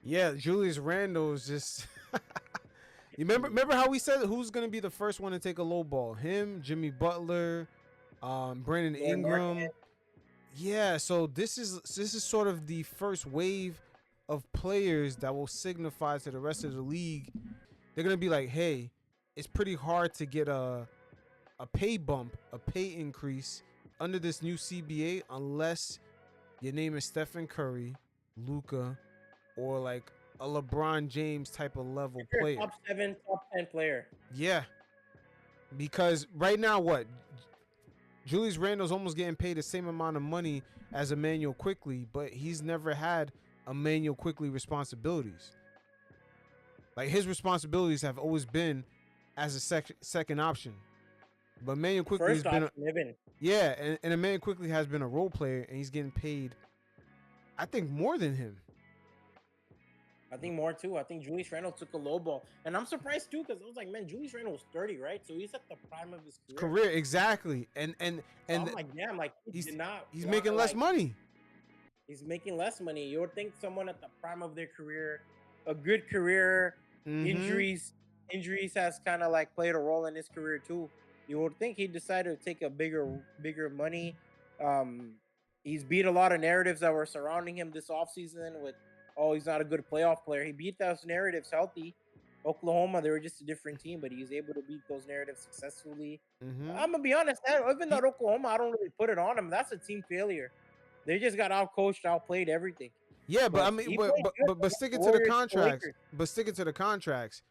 Yeah, Julius Randle is just. You remember how we said who's gonna be the first one to take a low ball? Him, Jimmy Butler, Brandon Lauren Ingram. Marquez. Yeah, so this is sort of the first wave of players that will signify to the rest of the league. They're gonna be like, hey, it's pretty hard to get a pay bump, a pay increase under this new CBA unless your name is Stephen Curry, Luca, or like a LeBron James type of level If you're a player. top 7, top 10 player. Yeah, because right now, what Julius Randle's almost getting paid the same amount of money as Emmanuel Quickly, but he's never had Emmanuel Quickly responsibilities. Like his responsibilities have always been as a second option. But Emmanuel Quickly has First been, option, even. yeah, and Emmanuel Quickly has been a role player, and he's getting paid, I think, more than him. I think more too. I think Julius Randle took a low ball. And I'm surprised too, because I was like, man, Julius Randle was 30, right? So he's at the prime of his career. Career, exactly, and So I'm like, damn, like he he's did not he's want making less like money. he's making less money. You would think someone at the prime of their career, a good career, injuries has kind of like played a role in his career too. You would think he decided to take a bigger money. Um, he's beat a lot of narratives that were surrounding him this offseason with, oh, he's not a good playoff player. He beat those narratives healthy. Oklahoma, they were just a different team, but he was able to beat those narratives successfully. I'm gonna be honest, even though Oklahoma, I don't really put it on him. That's a team failure. They just got outcoached, outplayed, everything. Yeah, but I But mean, he but played but good but, but against sticking the to the Warriors and the contracts. Lakers. But sticking to the contracts.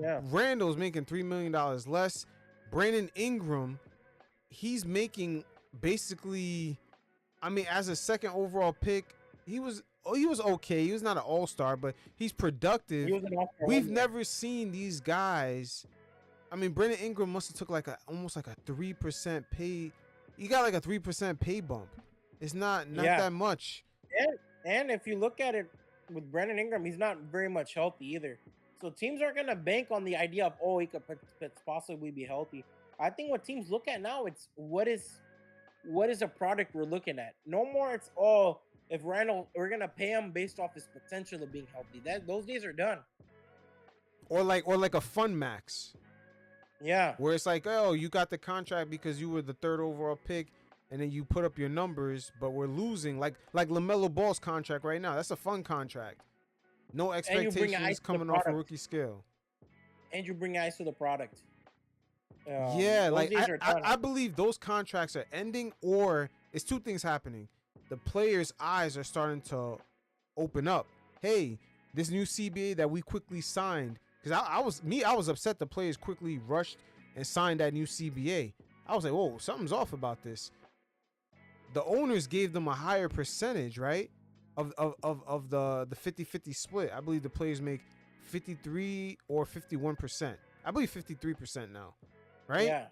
Yeah. Randall's making $3 million less. Brandon Ingram, he's making basically. I mean, as a second overall pick, he was okay. He was not an all-star, but he's productive. He was an all-star We've one year. never seen these guys. I mean, Brandon Ingram must have took like almost like a 3% pay. He got like a 3% pay bump. It's not Yeah. that much. And if you look at it with Brandon Ingram, he's not very much healthy either. So teams aren't gonna bank on the idea of, oh, he could possibly be healthy. I think what teams look at now, it's what is a product we're looking at. No more it's, oh, if Randle, we're gonna pay him based off his potential of being healthy. Those days are done. Or like a fun max. Yeah. Where it's like, oh, you got the contract because you were the third overall pick, and then you put up your numbers, but we're losing. Like LaMelo Ball's contract right now. That's a fun contract. No expectations coming off a rookie scale. And you bring eyes to the product. Yeah, like I believe those contracts are ending, or it's two things happening. The players' eyes are starting to open up. Hey, this new CBA that we quickly signed, because I was upset the players quickly rushed and signed that new CBA. I was like, whoa, something's off about this. The owners gave them a higher percentage, right? Of the 50-50 split. I believe the players make 53 or 51%. I believe 53% now. Right? Yeah.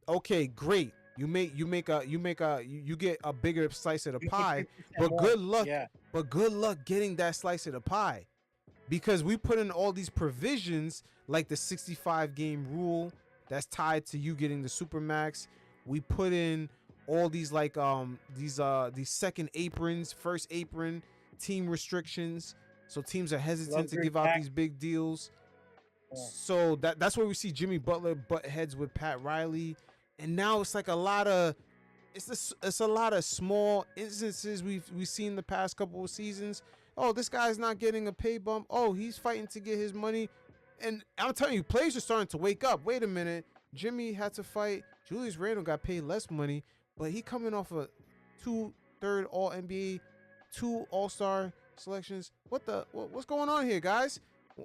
Okay, great. You get a bigger slice of the pie, but good luck. Yeah. But good luck getting that slice of the pie, because we put in all these provisions like the 65 game rule that's tied to you getting the supermax. We put in all these like these second aprons, first apron, team restrictions, so teams are hesitant to give out these big deals. So that's where we see Jimmy Butler butt heads with Pat Riley, and now it's like a lot of small instances we've seen the past couple of seasons. Oh, this guy's not getting a pay bump. Oh, he's fighting to get his money, and I'm telling you, players are starting to wake up. Wait a minute, Jimmy had to fight. Julius Randle got paid less money, but he coming off a 2/3 All NBA, 2 All-Star selections. What's going on here, guys?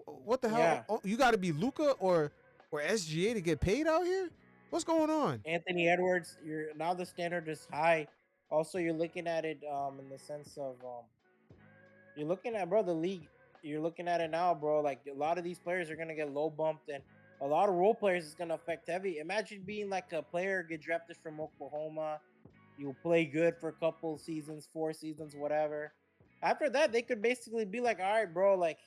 What the hell? Yeah. Oh, you got to be Luca or SGA to get paid out here? What's going on? Anthony Edwards, now the standard is high. Also, you're looking at it in the sense of you're looking at, bro, the league. You're looking at it now, bro. Like a lot of these players are gonna get low bumped, and a lot of role players is gonna affect heavy. Imagine being like a player get drafted from Oklahoma. You play good for a couple seasons, 4 seasons, whatever. After that, they could basically be like, all right, bro, like,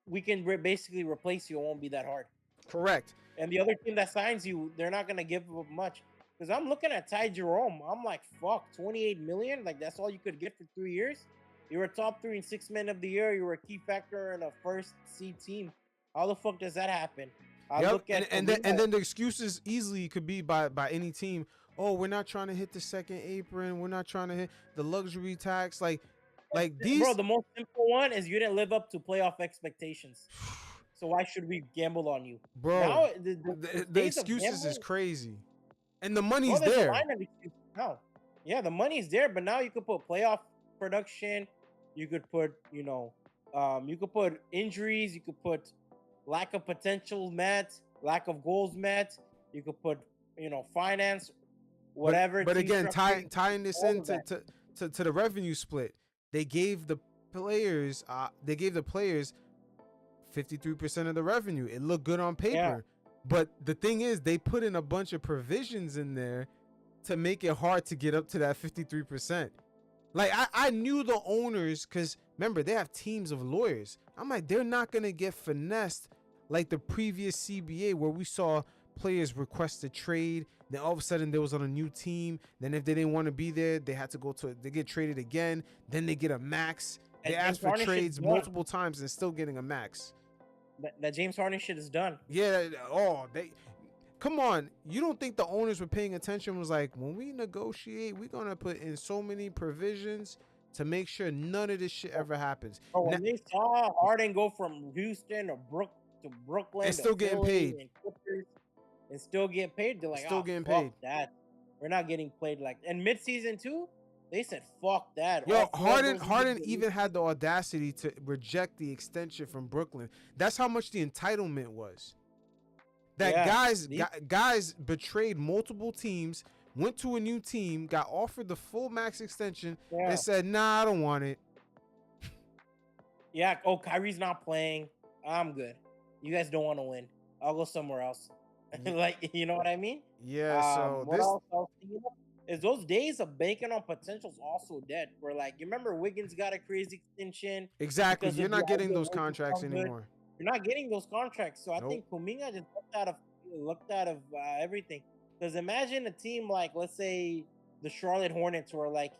we can basically replace you. It won't be that hard. Correct. And the other team that signs you, they're not gonna give up much. Because I'm looking at Ty Jerome. I'm like, fuck, 28 million? Like that's all you could get for 3 years? You were top 3 in 6 men of the year. You were a key factor in a first seed team. How the fuck does that happen? I Yep. look at and then the excuses easily could be by any team. Oh, we're not trying to hit the second apron. We're not trying to hit the luxury tax. Like these. Bro, the most simple one is you didn't live up to playoff expectations. So why should we gamble on you? Bro, now the excuses is crazy. And the money's there's there. A line of excuses now. Yeah, the money's there, but now you could put playoff production. You could put, you could put injuries. You could put lack of potential met, lack of goals met. You could put, finance, whatever. But again, tying this into to the revenue split, they gave the players 53% of the revenue. It looked good on paper. Yeah. But the thing is, they put in a bunch of provisions in there to make it hard to get up to that 53%. Like, I knew the owners, because remember, they have teams of lawyers. I'm like, they're not going to get finessed like the previous CBA where we saw players request a trade. Then all of a sudden they was on a new team. Then if they didn't want to be there, they had to they get traded again. Then they get a max. They asked for trades multiple times and still getting a max. That James Harden shit is done. Yeah. Come on. You don't think the owners were paying attention? Was like, when we negotiate, we're going to put in so many provisions to make sure none of this shit ever happens. Bro, when they saw Harden go from Houston to Brooklyn and still getting paid. And still get paid, they're like, still getting paid. That. We're not getting played like that. And mid-season too, they said, fuck that. Yo, Harden even had the audacity to reject the extension from Brooklyn. That's how much the entitlement was. That guys betrayed multiple teams, went to a new team, got offered the full max extension, and said, nah, I don't want it. Yeah, Kyrie's not playing. I'm good. You guys don't want to win. I'll go somewhere else. Like, you know what I mean? Yeah, what else is those days of banking on potential's also dead. Where, like, you remember Wiggins got a crazy extension. Exactly. You're not getting those contracts anymore. You're not getting those contracts. So I think Kuminga just looked out of everything. Because imagine a team like, let's say, the Charlotte Hornets were like,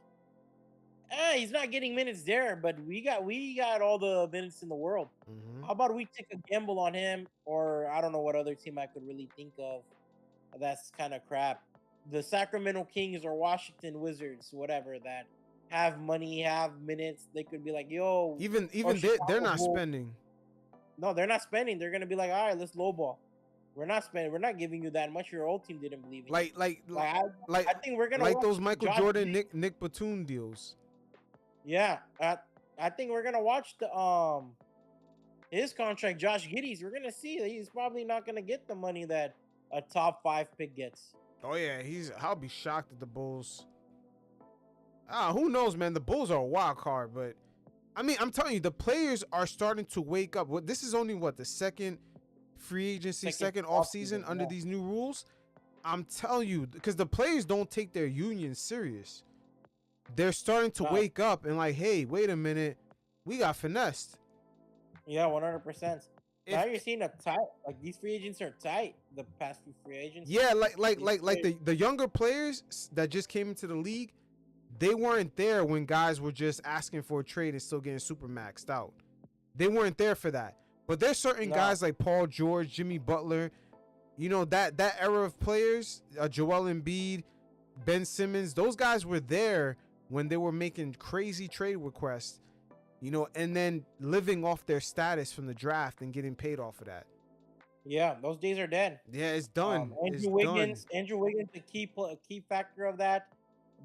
he's not getting minutes there, but we got all the minutes in the world. Mm-hmm. How about we take a gamble on him? Or I don't know what other team I could really think of. That's kind of crap. The Sacramento Kings or Washington Wizards, whatever, that have money, have minutes. They could be like, yo. Even they're not spending. No, they're not spending. They're gonna be like, all right, let's lowball. We're not spending. We're not giving you that much. Your old team didn't believe in you. I think we're gonna like those Michael Jordan, Nick Batum deals. Yeah, I think we're gonna watch the his contract, Josh Giddey's. We're gonna see that he's probably not gonna get the money that a top 5 pick gets. Oh yeah, I'll be shocked at the Bulls. Who knows, man? The Bulls are a wild card, but I mean, I'm telling you, the players are starting to wake up. This is only the second free agency, second offseason under these new rules. I'm telling you, because the players don't take their union serious. They're starting to wake up and like, hey, wait a minute, we got finessed. Yeah, 100%. Now you're seeing a tight, like these free agents are tight. The past few free agents. Yeah, like the younger players that just came into the league, they weren't there when guys were just asking for a trade and still getting super maxed out. They weren't there for that. But there's certain guys like Paul George, Jimmy Butler, that era of players, Joel Embiid, Ben Simmons, those guys were there when they were making crazy trade requests, and then living off their status from the draft and getting paid off of that. Yeah, those days are dead. Yeah, it's done. Andrew Wiggins, a key factor of that.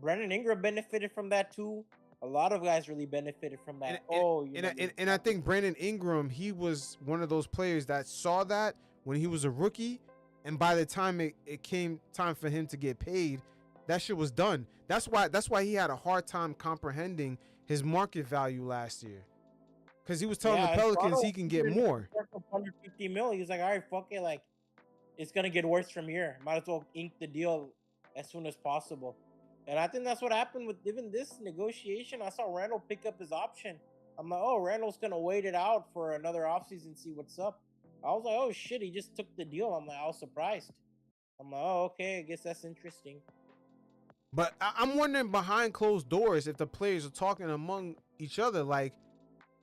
Brandon Ingram benefited from that too. A lot of guys really benefited from that. And I think Brandon Ingram, he was one of those players that saw that when he was a rookie, and by the time it came time for him to get paid, that shit was done. That's why he had a hard time comprehending his market value last year, because he was telling the Pelicans he can get more. 150 million. He's like, all right, fuck it, like it's gonna get worse from here. Might as well ink the deal as soon as possible. And I think that's what happened with even this negotiation. I saw Randle pick up his option. I'm like, oh, Randle's gonna wait it out for another offseason, see what's up. I was like, oh shit, he just took the deal. I'm like, I was surprised. I'm like, oh, okay, I guess that's interesting. But I'm wondering behind closed doors if the players are talking among each other. Like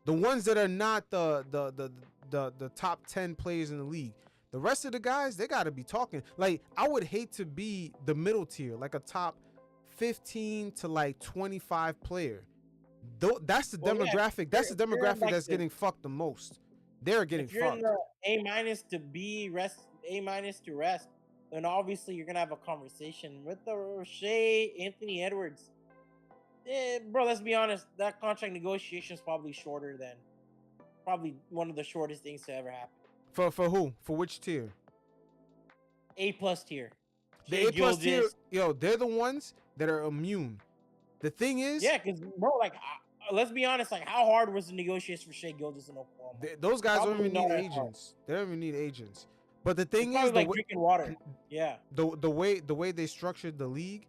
the ones that are not the top 10 players in the league. The rest of the guys, they got to be talking. Like I would hate to be the middle tier, like a top 15 to like 25 player. That's the demographic. Yeah, that's the demographic like that's getting fucked the most. They're getting fucked. If you're in the A- to B, rest, A- to rest, then obviously you're gonna have a conversation with the Shea, Anthony Edwards. Bro, let's be honest. That contract negotiation is probably shorter than, probably one of the shortest things to ever happen. For who? For which tier? A+ tier. The A+ tier, yo, they're the ones that are immune. The thing is, yeah, because bro, like, let's be honest, like, how hard was the negotiation for Shea Gilgeous in Oklahoma? Those guys don't even need agents. They don't even need agents. But the thing is, like drinking water. Yeah. The way they structured the league,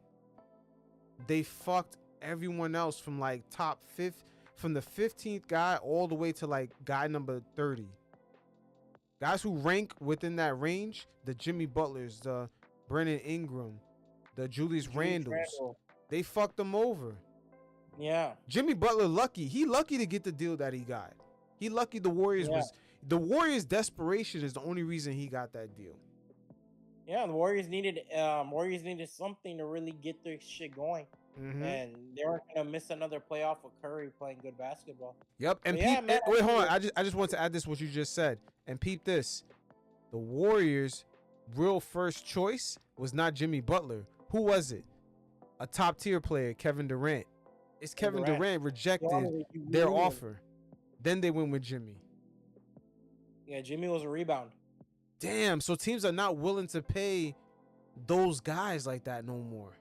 they fucked everyone else from like top fifth, from the 15th guy all the way to like guy number 30. Guys who rank within that range, the Jimmy Butlers, the Brennan Ingram, the Julius Randles, they fucked them over. Yeah. Jimmy Butler lucky. He lucky to get the deal that he got. He lucky the Warriors the Warriors' desperation is the only reason he got that deal. Yeah, the Warriors needed something to really get their shit going. Mm-hmm. And they weren't gonna miss another playoff with Curry playing good basketball. Yep. And wait, hold on. I just want to add this what you just said. And peep this. The Warriors' real first choice was not Jimmy Butler. Who was it? A top tier player, Kevin Durant. It's Kevin Durant rejected their offer. Then they went with Jimmy. Yeah, Jimmy was a rebound. Damn, so teams are not willing to pay those guys like that no more.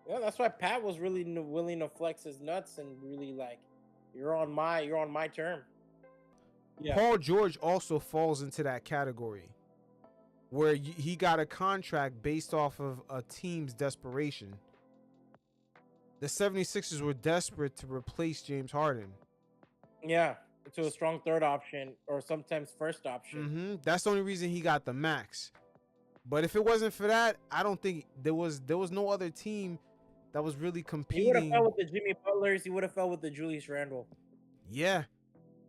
Yeah, that's why Pat was really willing to flex his nuts and really like, you're on my term. Yeah. Paul George also falls into that category where he got a contract based off of a team's desperation. The 76ers were desperate to replace James Harden. Yeah, to a strong third option or sometimes first option. Mm-hmm. That's the only reason he got the max. But if it wasn't for that, I don't think there was no other team that was really competing. He would have fell with the Jimmy Butlers. He would have fell with the Julius Randle. Yeah.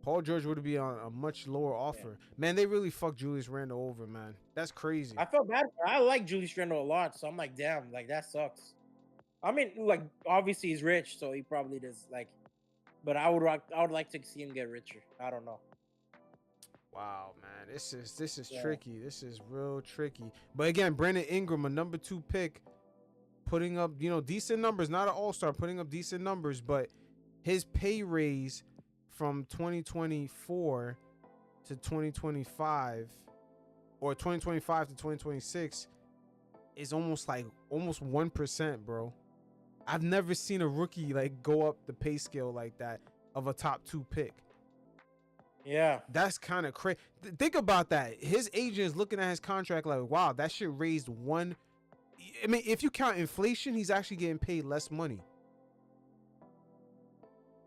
Paul George would be on a much lower offer. Yeah. Man, they really fucked Julius Randle over, man. That's crazy. I felt bad. I like Julius Randle a lot, so I'm like, damn, like that sucks. I mean, like obviously he's rich, so he probably does like. But I would like to see him get richer. I don't know. Wow, man, this is tricky. This is real tricky. But again, Brandon Ingram, a number 2 pick, putting up decent numbers. Not an all-star, putting up decent numbers, but his pay raise from 2024 to 2025 or 2025 to 2026 is almost 1%, bro. I've never seen a rookie like go up the pay scale like that of a top 2 pick. Yeah, that's kind of crazy. Think about that. His agent is looking at his contract like, wow, that shit raised one. I mean, if you count inflation, he's actually getting paid less money.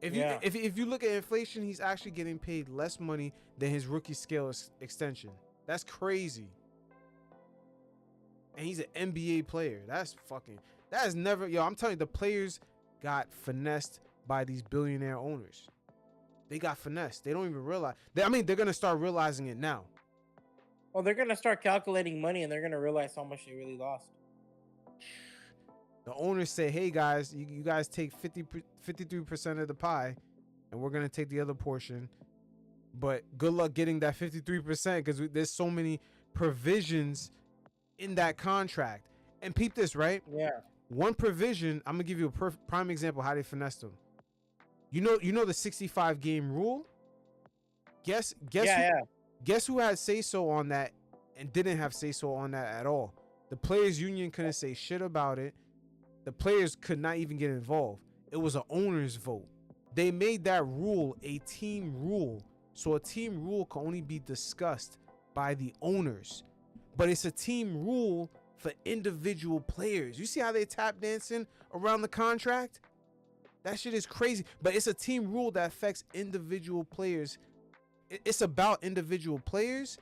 If you look at inflation, he's actually getting paid less money than his rookie scale extension. That's crazy. And he's an NBA player. That is never, I'm telling you, the players got finessed by these billionaire owners. They got finessed. They don't even realize. They're going to start realizing it now. Well, they're going to start calculating money and they're going to realize how much they really lost. The owners say, hey, guys, you guys take 53% of the pie and we're going to take the other portion. But good luck getting that 53% because there's so many provisions in that contract. And peep this, right? Yeah. One provision, I'm going to give you a prime example how they finessed them. You know the 65 game rule? Guess who had say so on that and didn't have say so on that at all? The players union couldn't say shit about it. The players could not even get involved. It was an owner's vote. They made that rule a team rule. So a team rule can only be discussed by the owners. But it's a team rule for individual players. You see how they tap dancing around the contract? That shit is crazy. But it's a team rule that affects individual players. It's about individual players.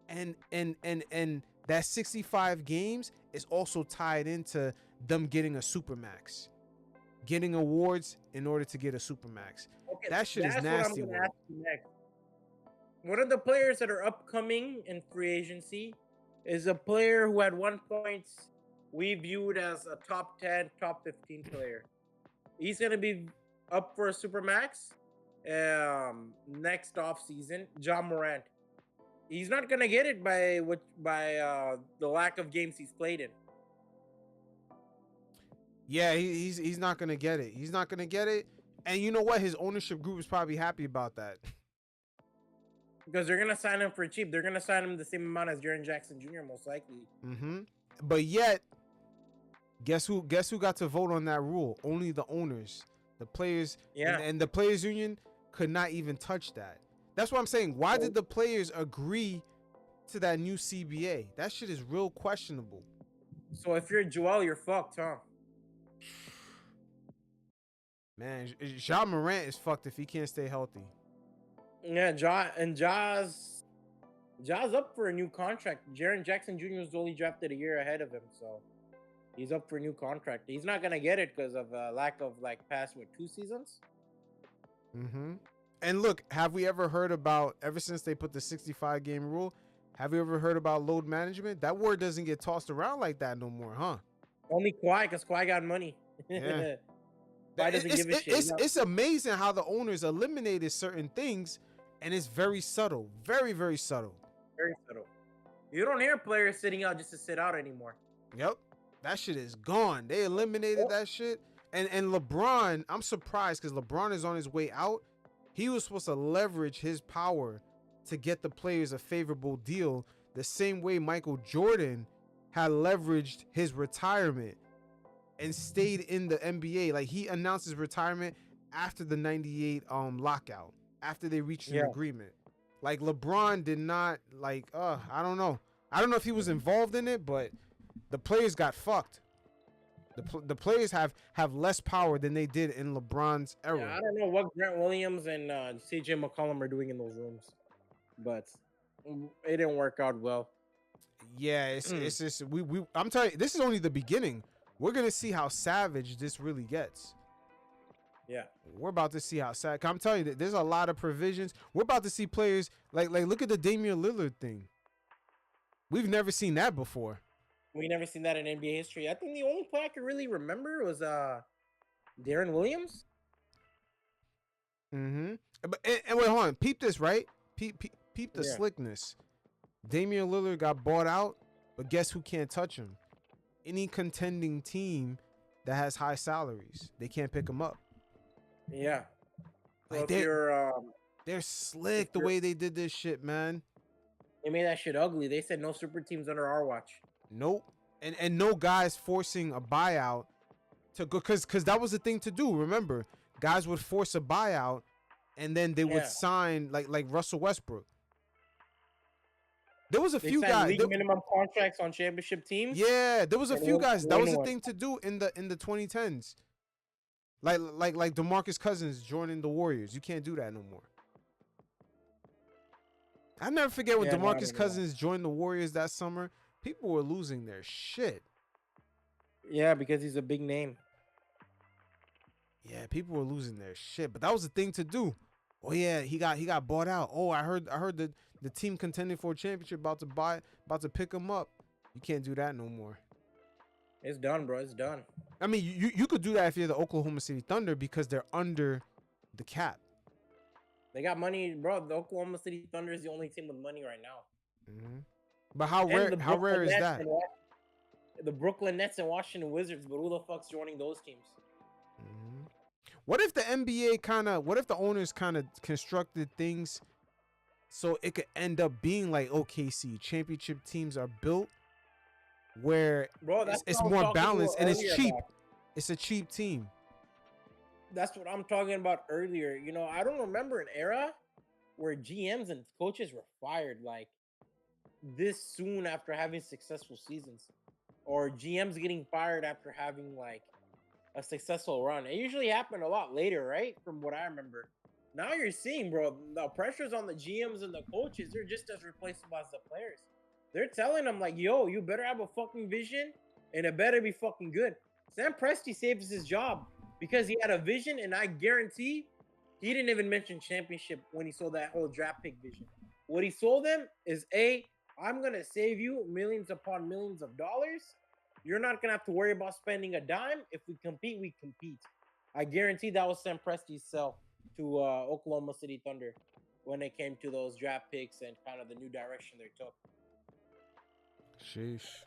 And that 65 games is also tied into them getting a supermax. getting awards in order to get a supermax. Okay, That shit is nasty. What I'm gonna ask you next. One of the players that are upcoming in free agency is a player who at one point we viewed as a top 10, top 15 player. He's gonna be up for a supermax next off season. John Morant. He's not gonna get it by the lack of games he's played in. Yeah, he's not gonna get it. He's not gonna get it. And you know what? His ownership group is probably happy about that. Because they're gonna sign him for cheap. They're gonna sign him the same amount as Jaren Jackson Jr. most likely. Mm-hmm. But yet, guess who got to vote on that rule? Only the owners, the players, and the players union could not even touch that. That's what I'm saying. Why did the players agree to that new CBA? That shit is real questionable. So if you're Joel, you're fucked, huh? Man, Ja Morant is fucked if he can't stay healthy. Yeah, Ja's up for a new contract. Jaren Jackson Jr. was only drafted a year ahead of him, so he's up for a new contract. He's not gonna get it because of lack of past 2 seasons. Mm-hmm. And look, have we ever heard about, ever since they put the 65 game rule, have you ever heard about load management? That word doesn't get tossed around like that no more, huh? Only Kawhi, because Kawhi got money. Yeah. Kawhi doesn't give a shit. It's amazing how the owners eliminated certain things, and it's very subtle. Very, very subtle. Very subtle. You don't hear players sitting out just to sit out anymore. Yep. That shit is gone. They eliminated that shit. And LeBron, I'm surprised because LeBron is on his way out. He was supposed to leverage his power to get the players a favorable deal the same way Michael Jordan had leveraged his retirement and stayed in the NBA. Like, he announced his retirement after the 98 lockout, after they reached an agreement. Like, LeBron did not, I don't know. I don't know if he was involved in it, but the players got fucked. The players have less power than they did in LeBron's era. Yeah, I don't know what Grant Williams and CJ McCollum are doing in those rooms, but it didn't work out well. Yeah, it's just I'm telling you, this is only the beginning. We're gonna see how savage this really gets. Yeah, we're about to see how savage. I'm telling you that there's a lot of provisions. We're about to see players like look at the Damian Lillard thing. We've never seen that before. We never seen that in NBA history. I think the only play I could really remember was Darren Williams. Mm-hmm. But and wait, hold on. Peep this, right? Peep the slickness. Damian Lillard got bought out, but guess who can't touch him? Any contending team that has high salaries. They can't pick him up. Yeah. Like they're slick the way they did this shit, man. They made that shit ugly. They said no super teams under our watch. Nope. And no guys forcing a buyout to go, because that was the thing to do. Remember, guys would force a buyout and then they would sign like Russell Westbrook. There was a few guys league minimum contracts on championship teams. Yeah, there was a few guys. That was the thing to do in the 2010s. Like DeMarcus Cousins joining the Warriors. You can't do that no more. I never forget when DeMarcus Cousins joined the Warriors that summer. People were losing their shit. Yeah, because he's a big name. Yeah, people were losing their shit, but that was the thing to do. Oh yeah, he got bought out. Oh, I heard the team contending for a championship about to pick him up. You can't do that no more. It's done, bro. It's done. I mean, you could do that if you're the Oklahoma City Thunder because they're under the cap. They got money, bro. The Oklahoma City Thunder is the only team with money right now. Mm-hmm. But how rare is that? The Brooklyn Nets and Washington Wizards, but who the fuck's joining those teams? Mm-hmm. What if the NBA what if the owners kind of constructed things so it could end up being like OKC? Championship teams are built where it's more balanced and it's cheap. It's a cheap team. That's what I'm talking about earlier. You know, I don't remember an era where GMs and coaches were fired like this soon after having successful seasons, or GMs getting fired after having like a successful run. It usually happened a lot later, right? From what I remember. Now you're seeing, bro, the pressures on the GMs and the coaches, they're just as replaceable as the players. They're telling them like, yo, you better have a fucking vision and it better be fucking good. Sam Presti saves his job because he had a vision, and I guarantee he didn't even mention championship when he sold that whole draft pick vision. What he sold them is I'm gonna save you millions upon millions of dollars. You're not gonna have to worry about spending a dime. If we compete, we compete. I guarantee that was Sam Presti's sell to Oklahoma City Thunder when it came to those draft picks and kind of the new direction they took. Sheesh.